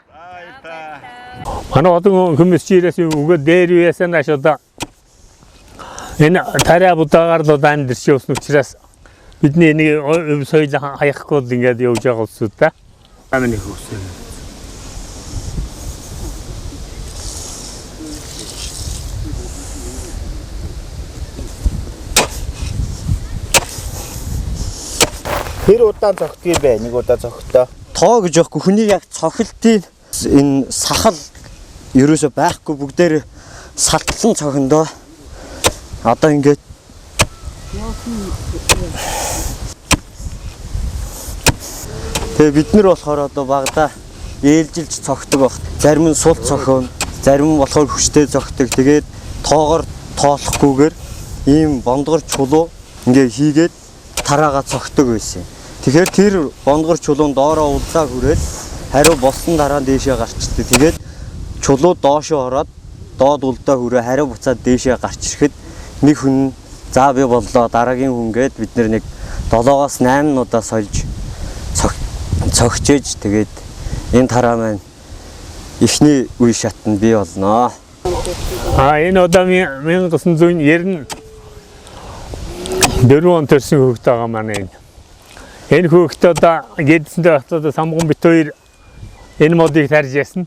Манай олон хүмүүс чирээс өгөө дээр үеэсэн аш одоо энэ тариа будаагаар л амьдэрч явсан учраас бидний нэг соёл хаяхгүй л ингээд явж байгаа улсууд та. Амны хөөсөн. Тэр удаан цогтгий бай, нэг удаа цогтоо. Тоо гэж яахгүй хүний яг цохилтын энэ сахал ерөөсө байхгүй бүгдээр салтлан цохиндоо. Одоо ингээд тэгээ бид нар болохоор одоо багада ээлжилж цогтдог баг. Зарим нь сул цохино, зарим нь болохоор хүчтэй цогтдог. Тэгээд тоогоор тоолохгүйгээр ийм бондгор чулуу ингээ хийгээд тараага цогтдог байсан. Тэгэхээр тэр бондгор чулуун доороо улзаа хүрээд хариу болсон дараа дээшээ гарчдаг. Тэгээд чулуу доошоо ороод доод улдаа хүрээ хариу буцаад дээшээ гарч ирэхэд нэг хүн за би боллоо дараагийн хүн гээд бид нэг 7-8 удаа сольж цогчээж тэгээд энэ тараа маань эхний үе шатнд бий болноо. Энэ одоо 1994 он төрсэн хүүхэд байгаа манай энэ. Энэ хүүхэд одоо гэдсэндээ одоо самгун бит хоёр энэ модыг тарж ясна.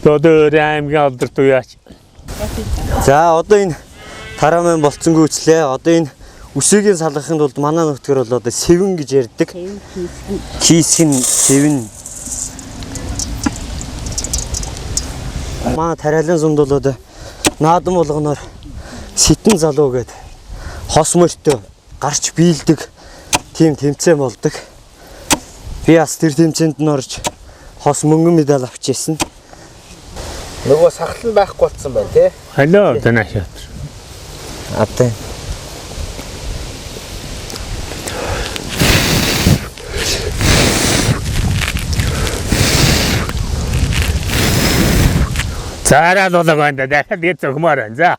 Одоо аймгийн алдарт уяач. За одоо энэ тарамын болцсонгүй үчлээ. Одоо энэ үсгийн салгахын тулд манай нутгаар бол одоо сэвэн гэж ярьдаг. Хийсгэн сэвэн. Манай тариалан сумд бол одоо наадам болгоноор сэтэн залуу гээд хос мөртөө гарч биелдэг тийм тэмцээн болдог. Би бас тэр тэмцээнд нь орж хос мөнгөн медаль авч ирсэн. Нөгөө сахал нь байхгүй болсон байна тий. Алло танашаа. Атэ. Цаараад болгоонда дахиад гээд зөвхмөр байна. За.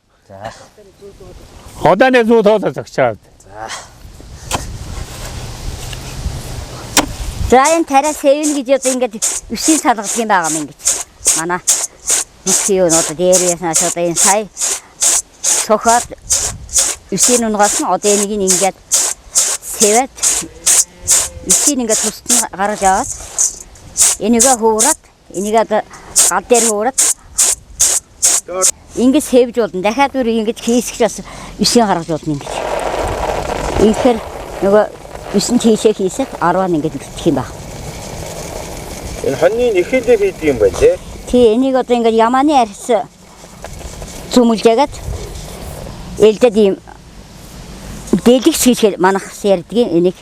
Одоо нэг зүү тоолоо зогчаад. За энэ тариа сэвэн гэж одоо ингээд өсгийн салгах юм байгаа юм ингэж. Манай нүхий өнөөдөр дээрээс нааш одоо энэ сая сохоод өсгийн унгаас нь одоо энийг ингээд сэвэт өсгийн ингээд тусад нь гаргаж аваад энийг хуураад энийг одоо гал дээр хуураад ингэж сэвж болно. Дахиад бүр ингэж хийсгэж бас өсгийн гаргаж болно ингэж. Ийхээр нөгөө өсөн тийшээ хийсэх 10 ингээд үлдэх юм байна. Энэ хоньны нэхэлээр хийдэг юм байна тий. Тий, энийг одоо ингээд ямааны арьс зүмэлжээгээд элдэд ийм дэлгч гэж манайх ярьдаг энийг.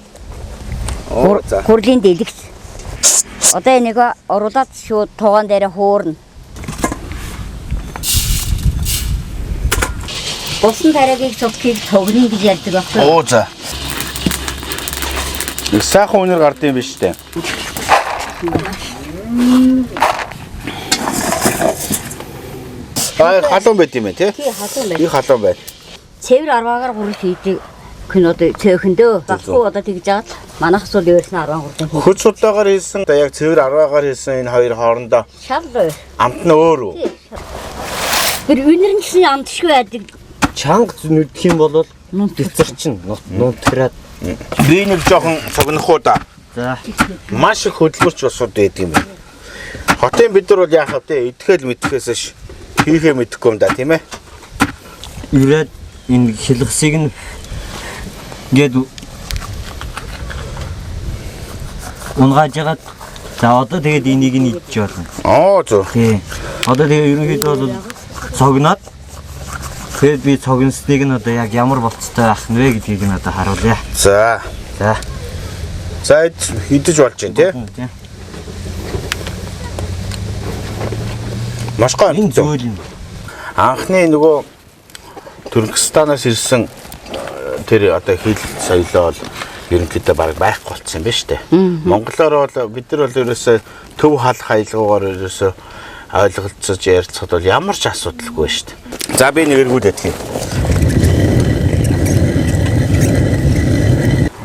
Гурлийн дэлгч. Одоо энийг оруулаад шууд тугаан дээр хуурна. Усан тариагийг цогцыг цогны гэж ярьдаг байхгүй юу? Оо за. Их сайхан үнээр гардыг юм биш үү? Халуун байт юм тий? Тий, халуун байт. И халуун байт. Цэвэр арваагаар гурил хийдэг кинод цөөхөндөө. Баггүй одоо тэгж жаад манайхс бол өөрснөө 10 гурил хийдэг. Хөц судаагаар хийсэн, одоо яг цэвэр арваагаар хийсэн энэ хоёр хоорондоо шал өөр. амт нь өөр үү? Тэр үнэр нь чинь амтшгүй байдаг. Чанга нүдэх юм бол нунт дэвцэрчин нунтраад би нэг жоохон согнох уу да. За. Маш их хөдөлмөрч босууд байдаг юм байна. Хотын бид нар бол яах вэ? Идэхэл мэдхээс ш хийхээ мэдэхгүй юм да, тийм ээ. Ирээд энэ хилгсыг нь гээд унгааж ягаад за одоо тэгээд энийг нь идэж болно. Оо зөв. Тий. Одоо тэгээд ерөнхийдөө бол цогноод тэгээд би цогносныг нь одоо яг ямар болцтой байх нь вэ гэдгийг нь одоо харуулъя. За. За. За идэж болж байна тий. Маш гоё зүйл юм. Анхны нөгөө Туркестанаас ирсэн тэр одоо хил соёлоо бол ерөнхийдөө баг байхгүй болсон юм байна шүү дээ. Монголоор бол бид нар бол ерөөсөө төв хал хаялгуугаар ерөөсөө ойлголцож ярилцахад бол ямар ч асуудалгүй шүү дээ. За би нэг эргүүлээд хий.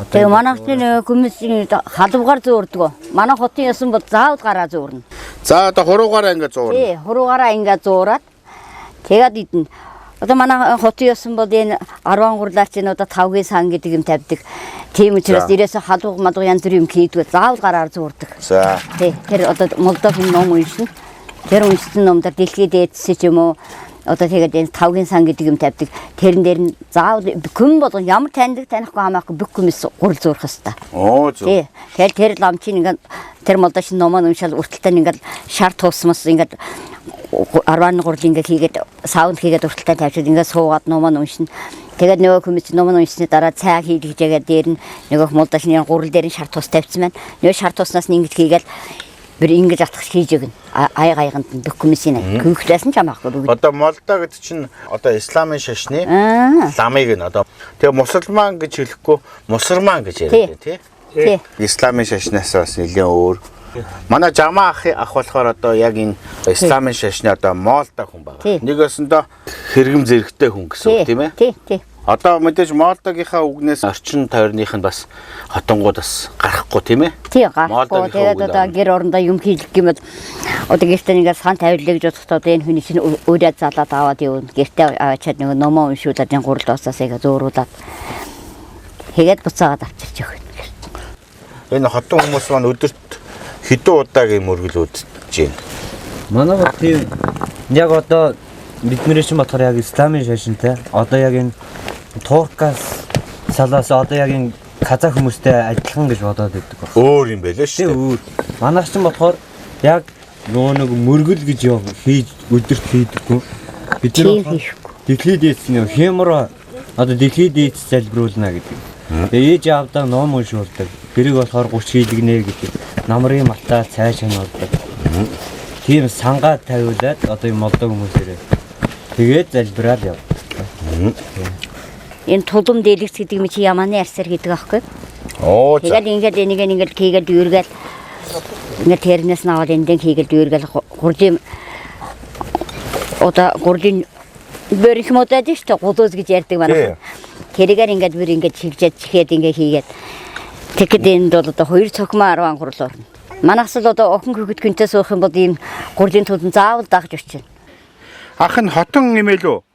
Тэгээ манайх чинь хүмүүсийн халуугаар зөөрдөг. Манай хотын ясан бол заавал гараа зөөрнө. За одоо хуруугаараа ингэ зуурна. Тий, хуруугаараа ингэ зуураад тэгээд идэнэ. Одоо манай хотын ясан бол энэ 10 гурлаач энэ одоо 5-гийн сан гэдэг юм тавьдаг. Тийм учраас ирээсээ халууг малуу янз бүр юм хийдэг. Заавал гараар зуурдаг. За. Тий, тэр одоо Молдовын ном уншина. Тэр уншсан номдор дэлхийд эдсэн ч юм уу одоо тэгээд энэ 5-гийн сан гэдэг юм тавьдаг. Тэрэн дээр нь заавал хүн болгон ямар таньдаг танихгүй хамаагүй бүх хүмүүс гурил зуурах хэвээр. Оо зөв. Тий. Тэр лам чинь ингээд тэр молдоч номоо уншаал урталтай ингээд шар туусмас ингээд 10 гурил ингээд хийгээд саунд хийгээд урталтай тавьчихад ингээд суугаад номоо уншина. Тэгээд нөгөө хүмүүс номоо уншсны дараа цай хийлгэж байгаа дээр нь нөгөө молдочны гурил дээр нь шар туус тавьчихсан байна. Нөгөө шар тууснаас нь ингээд хийгээл бүр ингэж атгах хийж өгнө. Ай гайганд бүх хүмүүсийн гүйхлээс нь чамаахгүй. Одоо Молдо гэдэг чинь одоо исламын шашны ламыг нь одоо тэгээ мусульман гэж хэлэхгүй мусульман гэж яриад тий. Тий. Исламын шашнаас бас нэлээд өөр. Манай жамаа ах болохоор одоо яг энэ исламын шашны одоо Молдо хүн байна. Нэгээсэндээ хэрэгэм зэрэгтэй хүн гэсэн үг тийм ээ. Тий, тий. Одоо мэдээж модогийнхаа үгнээс орчин тойрных нь бас хотонгууд бас гарахгүй тийм ээ. Тий гарахгүй. Тэгээд одоо гэр орондоо юм хийх гэмэд одоо гэртээ ингээд сан тавилаа гэж бодохдоо энэ хүний чинь өөрөө залаад аваад явна. Гэртээ аваачаад нэг номоо уншуулаад энэ гурал уусаас яг зөөрүүлээд тэгээд буцаагаад авчирч явах. Энэ хотон хүмүүс маань өдөрт хэдэн удаагийн мөргөл үзэж байна. Манай тийм яг одоо бидний чинь болохоор яг исламын шашинтай одоо яг энэ туркаас салаас одоо яг энэ казах хүмүүстэй адилхан гэж бодоод байдаг байна. Өөр юм байлаа шүү дээ. Өөр. Манайх чинь болохоор яг нэг мөргөл гэж хийж өдөрт хийдэггүй. Бид нар дэлхийд дээдсэн хямраа одоо дэлхийд дээдс залбируулна гэдэг. Тэгээ ээж аавдаа ном уншуулдаг. Тэрийг болохоор 30 хийлгэнэ гэдэг. Намрын малтаа цааш хануулдаг. Тийм сангаа тавиулаад одоо юм молдог хүмүүсээрээ тэгээд залбираад яв. Энэ тулам дэлгэц гэдэг юм чи ямааны арсаар гэдэг аахгүй. Оо. Тэгээд ингээд хийгээд дүүргээл ингээд тэрнээс наваад эндэн хийгээд дүүргээл гурдын одоо гурдын бэрх модад шүү дээ гудоос гэж ярьдаг манай. Тэрийгээр ингээд бүр ингээд чигжээд чихээд ингээд хийгээд тэгэхэд энд бол одоо 2 цохимоо 10 гурал орно. Манайс л одоо охин хөгөд гинтээ суух юм бол ийм гурдын тулан заавал дагж очино. Ах нь хотон юм ээ лөө?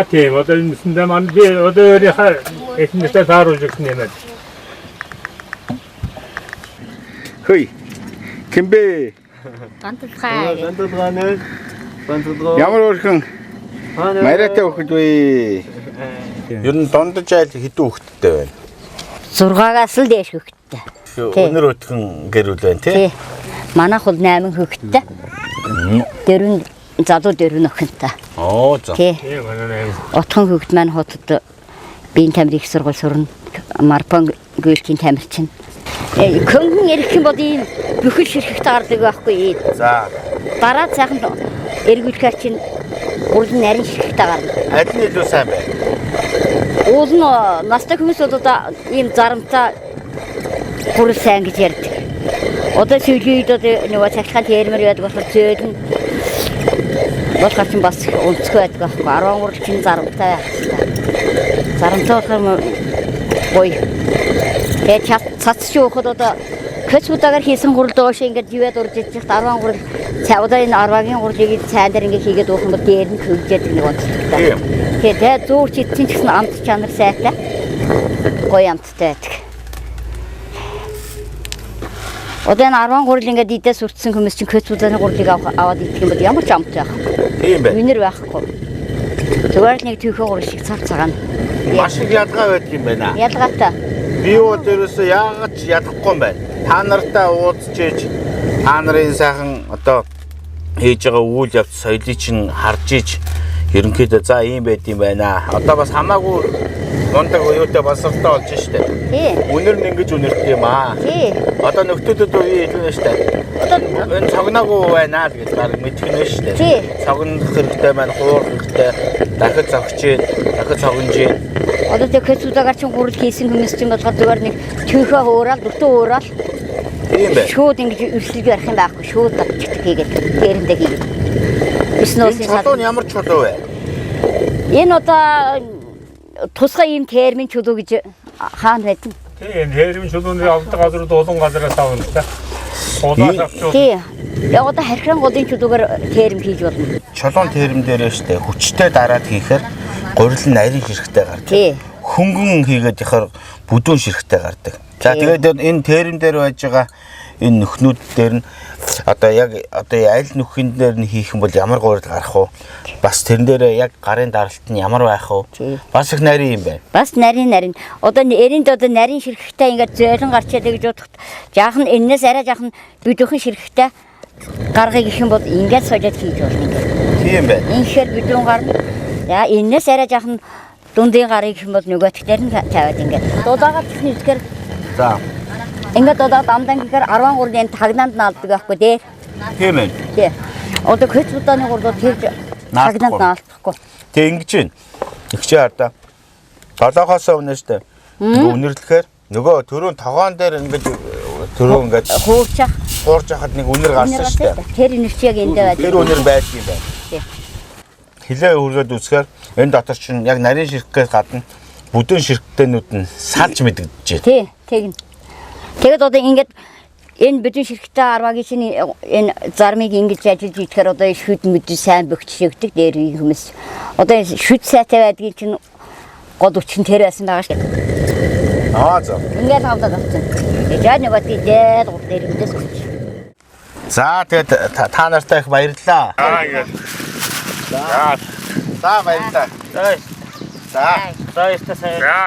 Тийм одоо энэсэндээ маань би одоо өөрийнхөө эхнээсээ тааруулж өгсөн юм байна. Хөөе. Ким бэ? Ганталхай. Ямар өөрхөн Мараатай хөхд вэ? Ер нь дундаж айл хэдэн хөхттэй байна? 6-аас л дээш хөхттэй. Өнөр өтгөн гэрүүл байна тий? Манайх бол 8 хөхттэй. Дөрвөн залуу дөрвөн охинтой. Оо за. Тий. Отхон хөхт маань хотод биеийн тамирын их сургууль сурна. Марпон гүйлтийн тамирчин. Хөнгөн ирэх юм бол ийм бүхэл ширхэгт гардаг байхгүй. За. Дараа цаахан эргүүлэхээр чинь уул нарийн ширхэгт гарна. Аль нь илүү сайн бэ? Уул нь настай хүмүүс бол одоо ийм зарамтай гурал сайн гэж ярьдаг. Одоо сүүлийн үед нөгөө цахилгаан термэр яадаг болохоор зөөлн болохоор чинь бас өнцгөө байдаг байхгүй. 10 гурал чинь зарамтай байх хэрэгтэй. Зарамтай болохоор гоё. Тэгээд цацч явахад одоо көцбудагаар хийсэн гурал доош ингээд юуад урж иччих 10 гурал цаавда энэ 10-гийн гуралыг цайн дээр ингээд хийгээд уух юм бол дээр нь хөвжээд нэг онцлогтой. Тэгээд зүүрч идсэн ч гэсэн амт чанар сайтай. Гоё амттай байдаг. Одоо энэ 10 гурал ингээд идээс үрдсэн хүмүүс чинь көцбуданы гуралыг аваад идэх юм бол ямар ч амт байх. Тийм байх. Минер байхгүй. Зүгээр л нэг түүхээ гурал шиг цав цагаана. Маш их ялгаа байдаг юм байна. Ялгаатай. Би юу дээрээс яагаад ч ядахгүй юм байна. Та нартай уулзч ийж та нарын сайхан одоо хийж байгаа үйл явц соёлыг чинь харж ийж ерөнхийдөө за ийм байд юм байна. Одоо бас хамаагүй мундаг уюутай боловсролтой болж штэ. Тий. Үнэр нь ингэж үнэртэй юм аа. Тий. Одоо нөхдөөд үе илүү нэ штэ. Одоо энэ цогноогүй байна л гэж баг мэдэх нь штэ. Тий. Цогнох хэрэгтэй байна, хуурах хэрэгтэй. Дахид цогчээ, дахид цогножээ. Одоо тэг көцбудагаар чинь гурал хийсэн хүмүүс чинь болохоор зүгээр нэг түүхээ хуураад, бүтэн хуураад. Тийм бай. Шууд ингэж өршлөж ярих юм байхгүй. Шууд давчихдаг хийгээд, дээрэндээ хийгээд. Бизнесийн чулуу ямар чулуу вэ? Энэ одоо тусгай ийм термин чулуу гэж хаана байдаг? Тийм, термин чулууны авдаг газар дулан газараас авна л та. Тий. Яг одоо харьхран голын чулуугаар терм хийж болно. Чулуун терм дээрээ штэ хүчтэй дараад хийхээр гурил нь нарийн ширхтэй гардаг. Тий. Хөнгөн хийгээд яхаар бүдүүн ширхтэй гардаг. За тэгээд энэ терм дээр байж байгаа энэ нөхнүүд дээр нь одоо яг аль нөхөн дээр нь хийх юм бол ямар гурил гарах вэ? Бас тэрэн дээр яг гарын даралт нь ямар байх вэ? Бас их нарийн юм байна. Бас нарийн. Одоо эрэнд одоо нарийн ширхэгтэй ингээд зөөлөн гарчаад гэж бодоход жаахан энэс арай жаахан бүдүүхэн ширхэгтэй гаргыг гэх юм бол ингээд сольж хийж болно. Тийм байна. Инхээр бүдүүн гарна. Яа энэс арай жаахан дундын гарыг гэх юм бол нөгөөтгтэр нь тавиад ингээд. Дудаагаар техникээр за ингээд одоо дамдан гэхээр 10 гурын тагнаанд наалдаг байхгүй дээ. Тийм ээ. Тий. Одоо көцбуданы гурдууд тэгж тагнаанд наалдахгүй. Тэг ингэж байна. Игчээ хардаа. Толоохоос өмнө штэ. Үнэрлэхээр нөгөө төрөө тогоон дээр ингэж төрөө ингэж хуурч хахад нэг үнэр гарсан штэ. Тэр үнэр чи яг эндээ байдаг. Тэр үнэр байдаг юм байна. Тий. хилээ хүргээд үсгээр энэ дотор чинь яг нарийн ширхгээс гадна бүдүүн ширхтэнүүд нь салж мэдэгдэж байна. Тий, тэгнь. Тэгээд одоо ингээд энэ бүдүүн ширхтээ арвагийн чинь энэ зармыг ингэж ажиллаж идэхээр одоо шүд мэдээ сайн бөхчшигдэг дээр хүмүүс. Одоо шүд сайтай байдгийг чинь гол өчн тэр байсан байгаа шүү дээ. За. Ингээд хавдаад авчихсан. Тэгээд нэг бат дээд гол дээр мэдээс өгч. За тэгээд та нартай их баярлалаа. Ингээд. За баярлалаа. За.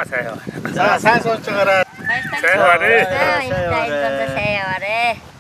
сайн. За сайн сууж байгаарай. Сайн байна. За, сайн яваарэ.